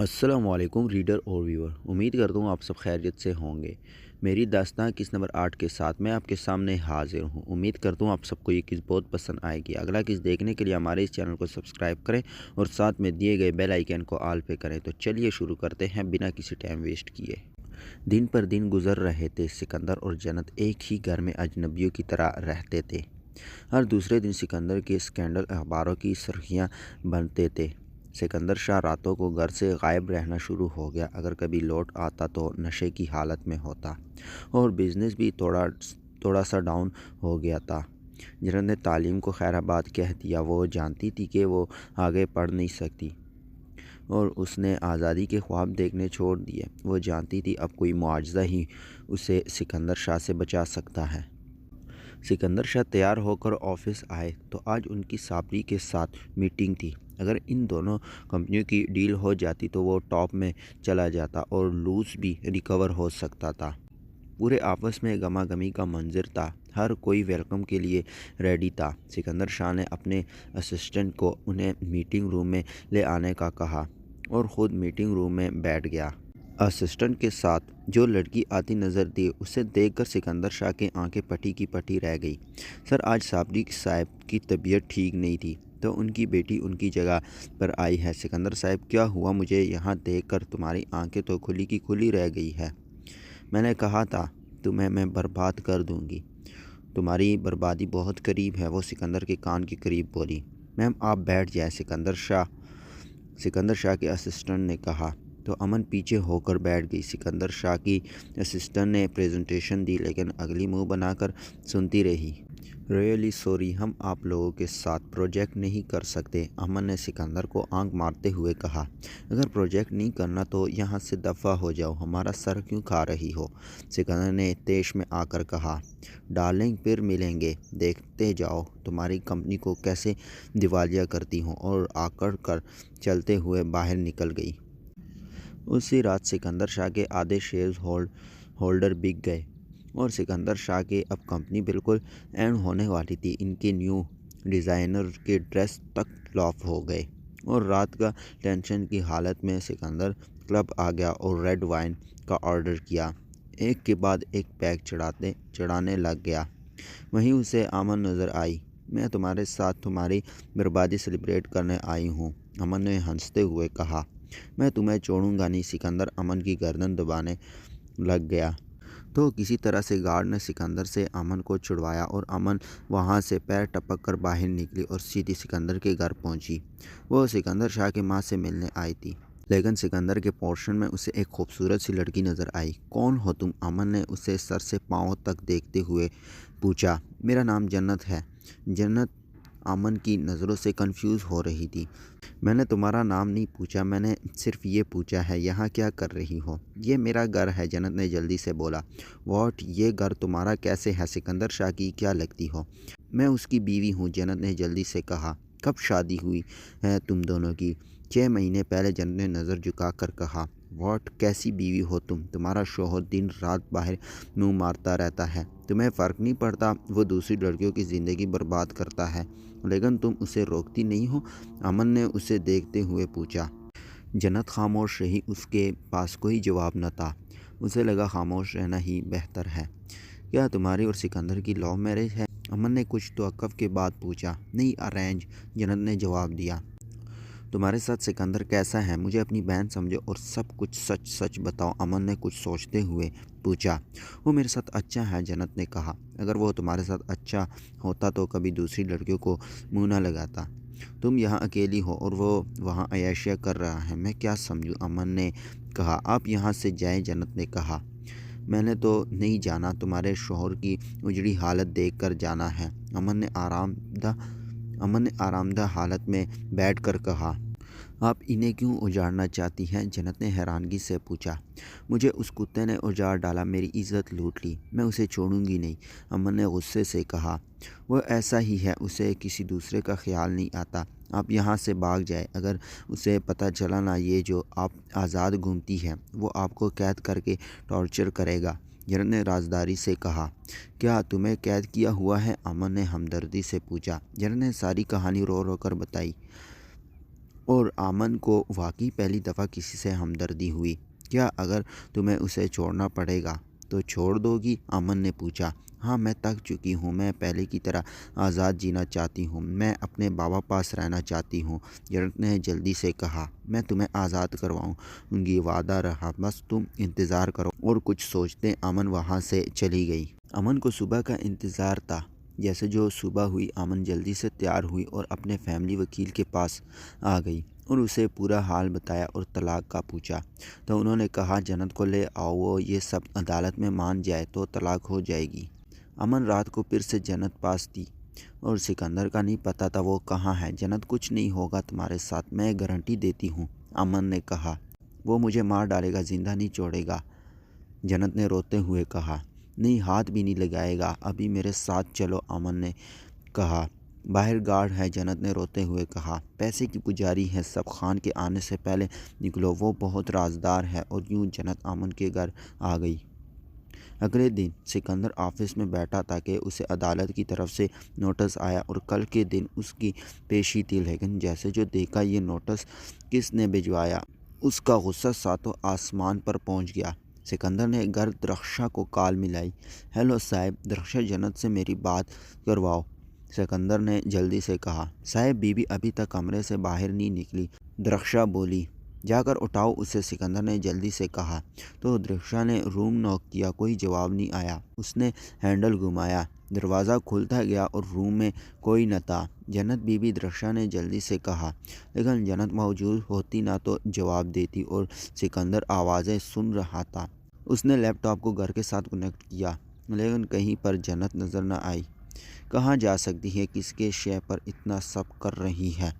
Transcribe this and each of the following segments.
السلام علیکم ریڈر اور ویور، امید کرتا ہوں آپ سب خیریت سے ہوں گے۔ میری داستان کس نمبر 8 کے ساتھ میں آپ کے سامنے حاضر ہوں۔ امید کرتا ہوں آپ سب کو یہ کس بہت پسند آئے گی۔ اگلا کس دیکھنے کے لیے ہمارے اس چینل کو سبسکرائب کریں اور ساتھ میں دیے گئے بیل آئیکن کو آل پہ کریں۔ تو چلیے شروع کرتے ہیں بنا کسی ٹائم ویسٹ کیے۔ دن پر دن گزر رہے تھے۔ سکندر اور جنت ایک ہی گھر میں اجنبیوں کی طرح رہتے تھے۔ ہر دوسرے دن سکندر کے اسکینڈل اخباروں کی سرخیاں بنتے تھے۔ سکندر شاہ راتوں کو گھر سے غائب رہنا شروع ہو گیا۔ اگر کبھی لوٹ آتا تو نشے کی حالت میں ہوتا اور بزنس بھی تھوڑا سا ڈاؤن ہو گیا تھا۔ جنت نے تعلیم کو خیر آباد کہہ دیا۔ وہ جانتی تھی کہ وہ آگے پڑھ نہیں سکتی اور اس نے آزادی کے خواب دیکھنے چھوڑ دیے۔ وہ جانتی تھی اب کوئی معجزہ ہی اسے سکندر شاہ سے بچا سکتا ہے۔ سکندر شاہ تیار ہو کر آفس آئے تو آج ان کی صابری کے ساتھ میٹنگ تھی۔ اگر ان دونوں کمپنیوں کی ڈیل ہو جاتی تو وہ ٹاپ میں چلا جاتا اور لوس بھی ریکور ہو سکتا تھا۔ پورے آفس میں گما گمی کا منظر تھا۔ ہر کوئی ویلکم کے لیے ریڈی تھا۔ سکندر شاہ نے اپنے اسسٹنٹ کو انہیں میٹنگ روم میں لے آنے کا کہا اور خود میٹنگ روم میں بیٹھ گیا۔ اسسٹنٹ کے ساتھ جو لڑکی آتی نظر دی اسے دیکھ کر سکندر شاہ کی آنکھیں پٹی کی پٹی رہ گئی۔ سر، آج صابری صاحب کی طبیعت ٹھیک نہیں تھی تو ان کی بیٹی ان کی جگہ پر آئی ہے۔ سکندر صاحب، کیا ہوا؟ مجھے یہاں دیکھ کر تمہاری آنکھیں تو کھلی کی کھلی رہ گئی ہے۔ میں نے کہا تھا تمہیں میں برباد کر دوں گی۔ تمہاری بربادی بہت قریب ہے، وہ سکندر کے کان کے قریب بولی۔ میم آپ بیٹھ جائیں، سکندر شاہ کے اسسٹنٹ نے کہا تو امن پیچھے ہو کر بیٹھ گئی۔ سکندر شاہ کی اسسٹنٹ نے پریزنٹیشن دی لیکن اگلی منہ بنا کر سنتی رہی۔ ریئلی سوری، ہم آپ لوگوں کے ساتھ پروجیکٹ نہیں کر سکتے، امن نے سکندر کو آنکھ مارتے ہوئے کہا۔ اگر پروجیکٹ نہیں کرنا تو یہاں سے دفع ہو جاؤ، ہمارا سر کیوں کھا رہی ہو؟ سکندر نے طیش میں آ کر کہا۔ ڈارلنگ، پھر ملیں گے، دیکھتے جاؤ تمہاری کمپنی کو کیسے دیوالیہ کرتی ہوں، اور آکڑ کر چلتے ہوئے باہر نکل گئی۔ اسی رات سکندر شاہ کے آدھے شیئر ہولڈر بک گئے اور سکندر شاہ کی اب کمپنی بالکل اینڈ ہونے والی تھی۔ ان کے نیو ڈیزائنر کے ڈریس تک فلاپ ہو گئے اور رات کا ٹینشن کی حالت میں سکندر کلب آ گیا اور ریڈ وائن کا آرڈر کیا۔ ایک کے بعد ایک پیک چڑھانے لگ گیا۔ وہیں اسے امن نظر آئی۔ میں تمہارے ساتھ تمہاری بربادی سیلیبریٹ کرنے آئی ہوں، امن نے ہنستے ہوئے کہا۔ میں تمہیں چھوڑوں گا نہیں، سکندر امن کی گردن دبانے لگ گیا۔ تو کسی طرح سے گارڈ نے سکندر سے امن کو چھڑوایا اور امن وہاں سے پیر ٹپک کر باہر نکلی اور سیدھی سکندر کے گھر پہنچی۔ وہ سکندر شاہ کی ماں سے ملنے آئی تھی لیکن سکندر کے پورشن میں اسے ایک خوبصورت سی لڑکی نظر آئی۔ کون ہو تم؟ امن نے اسے سر سے پاؤں تک دیکھتے ہوئے پوچھا۔ میرا نام جنت ہے۔ جنت امن کی نظروں سے کنفیوز ہو رہی تھی۔ میں نے تمہارا نام نہیں پوچھا، میں نے صرف یہ پوچھا ہے یہاں کیا کر رہی ہو؟ یہ میرا گھر ہے، جنت نے جلدی سے بولا۔ واٹ؟ یہ گھر تمہارا کیسے ہے؟ سکندر شاہ کی کیا لگتی ہو؟ میں اس کی بیوی ہوں، جنت نے جلدی سے کہا۔ کب شادی ہوئی ہے تم دونوں کی؟ 6 مہینے پہلے، جنت نے نظر جھکا کر کہا۔ واٹ؟ کیسی بیوی ہو تم؟ تمہارا شوہر دن رات باہر منہ مارتا رہتا ہے، تمہیں فرق نہیں پڑتا؟ وہ دوسری لڑکیوں کی زندگی برباد کرتا ہے لیکن تم اسے روکتی نہیں ہو؟ امن نے اسے دیکھتے ہوئے پوچھا۔ جنت خاموش رہی، اس کے پاس کوئی جواب نہ تھا۔ اسے لگا خاموش رہنا ہی بہتر ہے۔ کیا تمہاری اور سکندر کی لو میرج ہے؟ امن نے کچھ توقف کے بعد پوچھا۔ نہیں، ارینج، جنت نے جواب دیا۔ تمہارے ساتھ سکندر کیسا ہے؟ مجھے اپنی بہن سمجھو اور سب کچھ سچ سچ بتاؤ، امن نے کچھ سوچتے ہوئے پوچھا۔ وہ میرے ساتھ اچھا ہے، جنت نے کہا۔ اگر وہ تمہارے ساتھ اچھا ہوتا تو کبھی دوسری لڑکیوں کو منہ نہ لگاتا۔ تم یہاں اکیلی ہو اور وہ وہاں عیاشیاں کر رہا ہے، میں کیا سمجھوں؟ امن نے کہا۔ آپ یہاں سے جائیں، جنت نے کہا۔ میں نے تو نہیں جانا، تمہارے شوہر کی اجڑی حالت دیکھ کر جانا ہے، امن نے آرام دہ حالت میں بیٹھ کر کہا۔ آپ انہیں کیوں اجاڑنا چاہتی ہیں؟ جنت نے حیرانگی سے پوچھا۔ مجھے اس کتے نے اجاڑ ڈالا، میری عزت لوٹ لی، میں اسے چھوڑوں گی نہیں، امن نے غصے سے کہا۔ وہ ایسا ہی ہے، اسے کسی دوسرے کا خیال نہیں آتا۔ آپ یہاں سے بھاگ جائیں، اگر اسے پتہ چلا نا یہ جو آپ آزاد گھومتی ہے، وہ آپ کو قید کر کے ٹارچر کرے گا، جنت نے رازداری سے کہا۔ کیا تمہیں قید کیا ہوا ہے؟ امن نے ہمدردی سے پوچھا۔ جنت نے ساری کہانی رو رو کر بتائی۔ اور آمن کو واقعی پہلی دفعہ کسی سے ہمدردی ہوئی۔ کیا اگر تمہیں اسے چھوڑنا پڑے گا تو چھوڑ دو گی؟ آمن نے پوچھا۔ ہاں، میں تھک چکی ہوں، میں پہلے کی طرح آزاد جینا چاہتی ہوں، میں اپنے بابا پاس رہنا چاہتی ہوں، جنت نے جلدی سے کہا۔ میں تمہیں آزاد کرواؤں گی، وعدہ رہا، بس تم انتظار کرو اور کچھ سوچتے آمن وہاں سے چلی گئی۔ امن کو صبح کا انتظار تھا۔ جیسے جو صبح ہوئی، امن جلدی سے تیار ہوئی اور اپنے فیملی وکیل کے پاس آ گئی اور اسے پورا حال بتایا اور طلاق کا پوچھا تو انہوں نے کہا جنت کو لے آؤ، وہ یہ سب عدالت میں مان جائے تو طلاق ہو جائے گی۔ امن رات کو پھر سے جنت پاس تھی اور سکندر کا نہیں پتہ تھا وہ کہاں ہے۔ جنت کچھ نہیں ہوگا تمہارے ساتھ، میں گارنٹی دیتی ہوں، امن نے کہا۔ وہ مجھے مار ڈالے گا، زندہ نہیں چھوڑے گا، جنت نے روتے ہوئے کہا۔ نہیں، ہاتھ بھی نہیں لگائے گا، ابھی میرے ساتھ چلو، امن نے کہا۔ باہر گارڈ ہے، جنت نے روتے ہوئے کہا۔ پیسے کی پجاری ہے، سب خان کے آنے سے پہلے نکلو، وہ بہت رازدار ہے۔ اور یوں جنت امن کے گھر آ گئی۔ اگلے دن سکندر آفس میں بیٹھا تھا کہ اسے عدالت کی طرف سے نوٹس آیا اور کل کے دن اس کی پیشی تھی، لیکن جیسے جو دیکھا یہ نوٹس کس نے بھجوایا، اس کا غصہ ساتوں آسمان پر پہنچ گیا۔ سکندر نے گھر درخشاں کو کال ملائی۔ ہیلو صاحب، درخشاں جنت سے میری بات کرواؤ، سکندر نے جلدی سے کہا۔ صاحب، بی بی ابھی تک کمرے سے باہر نہیں نکلی، درخشاں بولی۔ جا کر اٹھاؤ اسے، سکندر نے جلدی سے کہا۔ تو درخشاں نے روم نوک کیا، کوئی جواب نہیں آیا۔ اس نے ہینڈل گھمایا، دروازہ کھلتا گیا اور روم میں کوئی نہ تھا۔ جنت بی بی، درخشاں نے جلدی سے کہا، لیکن جنت موجود ہوتی نہ تو جواب دیتی اور سکندر آوازیں سن رہا تھا۔ اس نے لیپ ٹاپ کو گھر کے ساتھ کنیکٹ کیا، لیکن کہیں پر جنت نظر نہ آئی۔ کہاں جا سکتی ہے، کس کے شے پر اتنا سب کر رہی ہے؟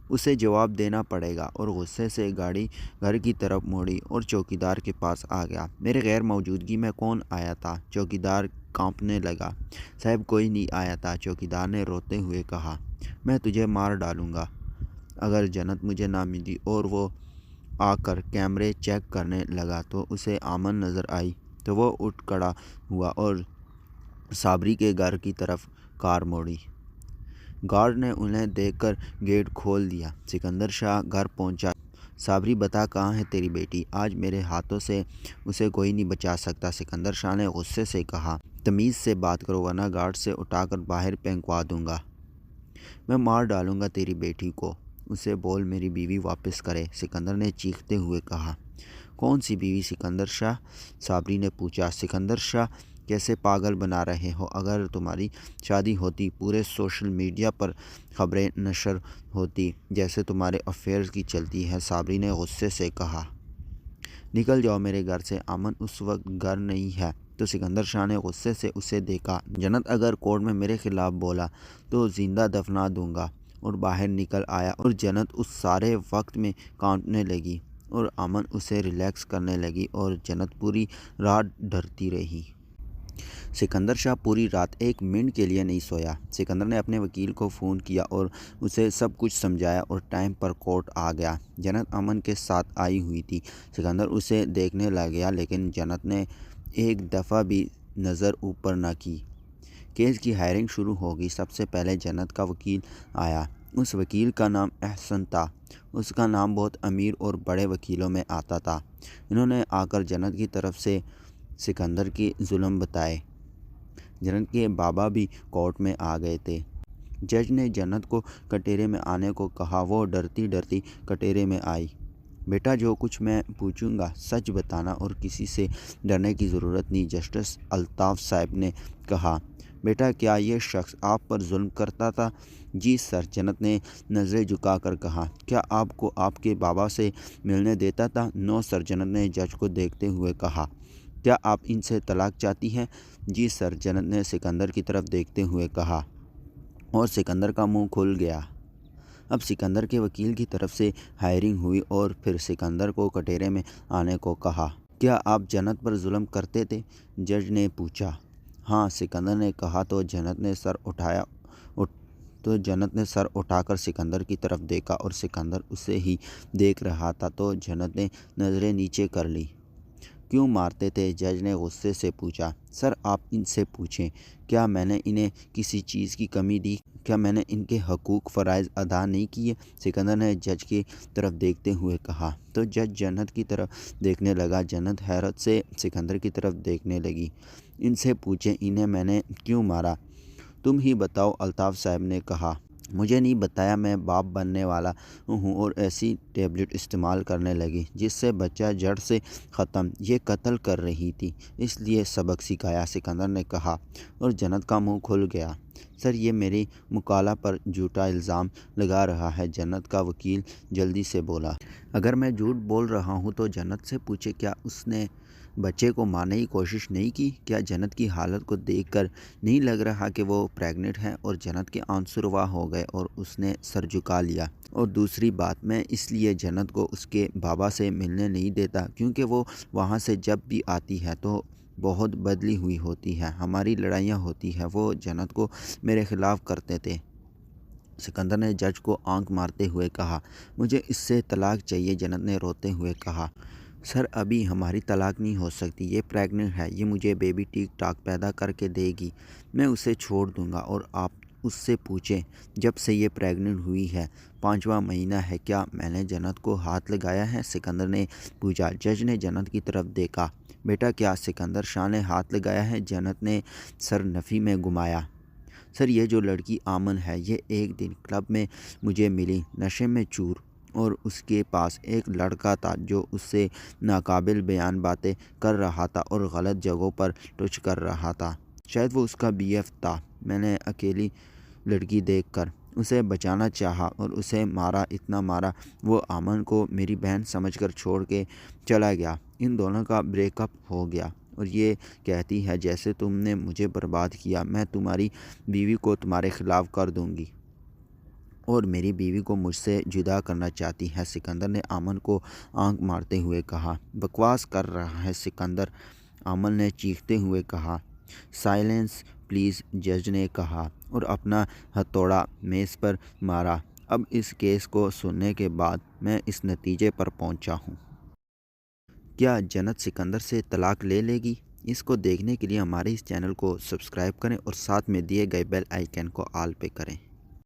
اسے جواب دینا پڑے گا۔ اور غصے سے گاڑی گھر کی طرف موڑی اور چوکیدار کے پاس آ گیا۔ میرے غیر موجودگی میں کون آیا تھا؟ چوکیدار کانپنے لگا۔ صاحب، کوئی نہیں آیا تھا، چوکیدار نے روتے ہوئے کہا۔ میں تجھے مار ڈالوں گا اگر جنت مجھے نہ ملی۔ اور وہ آ کر کیمرے چیک کرنے لگا تو اسے آمن نظر آئی تو وہ اٹھ کھڑا ہوا اور صابری کے گھر کی طرف کار موڑی۔ گارڈ نے انہیں دیکھ کر گیٹ کھول دیا۔ سکندر شاہ گھر پہنچا۔ صابری، بتا کہاں ہے تیری بیٹی؟ آج میرے ہاتھوں سے اسے کوئی نہیں بچا سکتا، سکندر شاہ نے غصے سے کہا۔ تمیز سے بات کرو ورنہ گارڈ سے اٹھا کر باہر پھینکوا دوں گا۔ میں مار ڈالوں گا تیری بیٹی کو، اسے بول میری بیوی واپس کرے، سکندر نے چیختے ہوئے کہا۔ کون سی بیوی سکندر شاہ؟ صابری نے پوچھا۔ سکندر شاہ، کیسے پاگل بنا رہے ہو؟ اگر تمہاری شادی ہوتی پورے سوشل میڈیا پر خبریں نشر ہوتی جیسے تمہارے افیئرز کی چلتی ہے، صابری نے غصے سے کہا۔ نکل جاؤ میرے گھر سے، امن اس وقت گھر نہیں ہے تو سکندر شاہ نے غصے سے اسے دیکھا۔ جنت اگر کورٹ میں میرے خلاف بولا تو زندہ دفنا دوں گا۔ اور باہر نکل آیا اور جنت اس سارے وقت میں کانپنے لگی اور امن اسے ریلیکس کرنے لگی اور جنت پوری رات ڈرتی رہی۔ سکندر شاہ پوری رات ایک منٹ کے لیے نہیں سویا۔ سکندر نے اپنے وکیل کو فون کیا اور اسے سب کچھ سمجھایا اور ٹائم پر کورٹ آ گیا۔ جنت امن کے ساتھ آئی ہوئی تھی۔ سکندر اسے دیکھنے لگ گیا لیکن جنت نے ایک دفعہ بھی نظر اوپر نہ کی۔ کیس کی ہیئرنگ شروع ہو گئی۔ سب سے پہلے جنت کا وکیل آیا۔ اس وکیل کا نام احسن تھا۔ اس کا نام بہت امیر اور بڑے وکیلوں میں آتا تھا۔ انہوں نے آ کر جنت کی طرف سے سکندر کے ظلم بتائے۔ جنت کے بابا بھی کورٹ میں آ گئے تھے۔ جج نے جنت کو کٹہرے میں آنے کو کہا۔ وہ ڈرتی ڈرتی کٹہرے میں آئی۔ بیٹا، جو کچھ میں پوچھوں گا سچ بتانا اور کسی سے ڈرنے کی ضرورت نہیں، جسٹس الطاف صاحب نے کہا۔ بیٹا، کیا یہ شخص آپ پر ظلم کرتا تھا؟ جی سر، جنت نے نظریں جھکا کر کہا۔ کیا آپ کو آپ کے بابا سے ملنے دیتا تھا؟ نو سر، جنت نے جج کو دیکھتے ہوئے کہا۔ کیا آپ ان سے طلاق چاہتی ہیں؟ جی سر، جنت نے سکندر کی طرف دیکھتے ہوئے کہا۔ اور سکندر کا منہ کھل گیا۔ اب سکندر کے وکیل کی طرف سے ہائرنگ ہوئی اور پھر سکندر کو کٹہرے میں آنے کو کہا۔ کیا آپ جنت پر ظلم کرتے تھے؟ جج نے پوچھا۔ ہاں، سکندر نے کہا۔ تو جنت نے سر اٹھا کر سکندر کی طرف دیکھا اور سکندر اسے ہی دیکھ رہا تھا تو جنت نے نظریں نیچے کر لی۔ کیوں مارتے تھے؟ جج نے غصے سے پوچھا۔ سر آپ ان سے پوچھیں، کیا میں نے انہیں کسی چیز کی کمی دی؟ کیا میں نے ان کے حقوق فرائض ادا نہیں کیے؟ سکندر نے جج کی طرف دیکھتے ہوئے کہا۔ تو جج جنت کی طرف دیکھنے لگا۔ جنت حیرت سے سکندر کی طرف دیکھنے لگی۔ ان سے پوچھیں انہیں میں نے کیوں مارا؟ تم ہی بتاؤ، الطاف صاحب نے کہا۔ مجھے نہیں بتایا، میں باپ بننے والا ہوں اور ایسی ٹیبلٹ استعمال کرنے لگی جس سے بچہ جڑ سے ختم، یہ قتل کر رہی تھی، اس لیے سبق سکھایا، سکندر نے کہا، اور جنت کا منہ کھل گیا۔ سر یہ میری مکالہ پر جھوٹا الزام لگا رہا ہے، جنت کا وکیل جلدی سے بولا۔ اگر میں جھوٹ بول رہا ہوں تو جنت سے پوچھے کیا اس نے بچے کو مارنے کی کوشش نہیں کی؟ کیا جنت کی حالت کو دیکھ کر نہیں لگ رہا کہ وہ پریگننٹ ہے؟ اور جنت کے آنسو روا ہو گئے اور اس نے سر جھکا لیا۔ اور دوسری بات، میں اس لیے جنت کو اس کے بابا سے ملنے نہیں دیتا کیونکہ وہ وہاں سے جب بھی آتی ہے تو بہت بدلی ہوئی ہوتی ہے، ہماری لڑائیاں ہوتی ہیں، وہ جنت کو میرے خلاف کرتے تھے۔ سکندر نے جج کو آنکھ مارتے ہوئے کہا۔ مجھے اس سے طلاق چاہیے، جنت نے روتے ہوئے کہا۔ سر ابھی ہماری طلاق نہیں ہو سکتی، یہ پریگننٹ ہے، یہ مجھے بیبی ٹھیک ٹھاک پیدا کر کے دے گی، میں اسے چھوڑ دوں گا۔ اور آپ اس سے پوچھیں جب سے یہ پریگننٹ ہوئی ہے 5واں مہینہ ہے، کیا میں نے جنت کو ہاتھ لگایا ہے؟ سکندر نے پوچھا۔ جج نے جنت کی طرف دیکھا۔ بیٹا کیا سکندر شاہ نے ہاتھ لگایا ہے؟ جنت نے سر نفی میں گھمایا۔ سر یہ جو لڑکی آمن ہے، یہ ایک دن کلب میں مجھے ملی، نشے میں چور، اور اس کے پاس ایک لڑکا تھا جو اس سے ناقابل بیان باتیں کر رہا تھا اور غلط جگہوں پر ٹچ کر رہا تھا۔ شاید وہ اس کا بی ایف تھا۔ میں نے اکیلی لڑکی دیکھ کر اسے بچانا چاہا اور اسے مارا، اتنا مارا وہ آمن کو میری بہن سمجھ کر چھوڑ کے چلا گیا۔ ان دونوں کا بریک اپ ہو گیا اور یہ کہتی ہے جیسے تم نے مجھے برباد کیا، میں تمہاری بیوی کو تمہارے خلاف کر دوں گی اور میری بیوی کو مجھ سے جدا کرنا چاہتی ہے، سکندر نے آمن کو آنکھ مارتے ہوئے کہا۔ بکواس کر رہا ہے سکندر، آمن نے چیختے ہوئے کہا۔ سائلنس پلیز، جج نے کہا اور اپنا ہتھوڑا میز پر مارا۔ اب اس کیس کو سننے کے بعد میں اس نتیجے پر پہنچا ہوں۔ کیا جنت سکندر سے طلاق لے لے گی؟ اس کو دیکھنے کے لیے ہمارے اس چینل کو سبسکرائب کریں اور ساتھ میں دیے گئے بیل آئیکن کو آل پہ کریں۔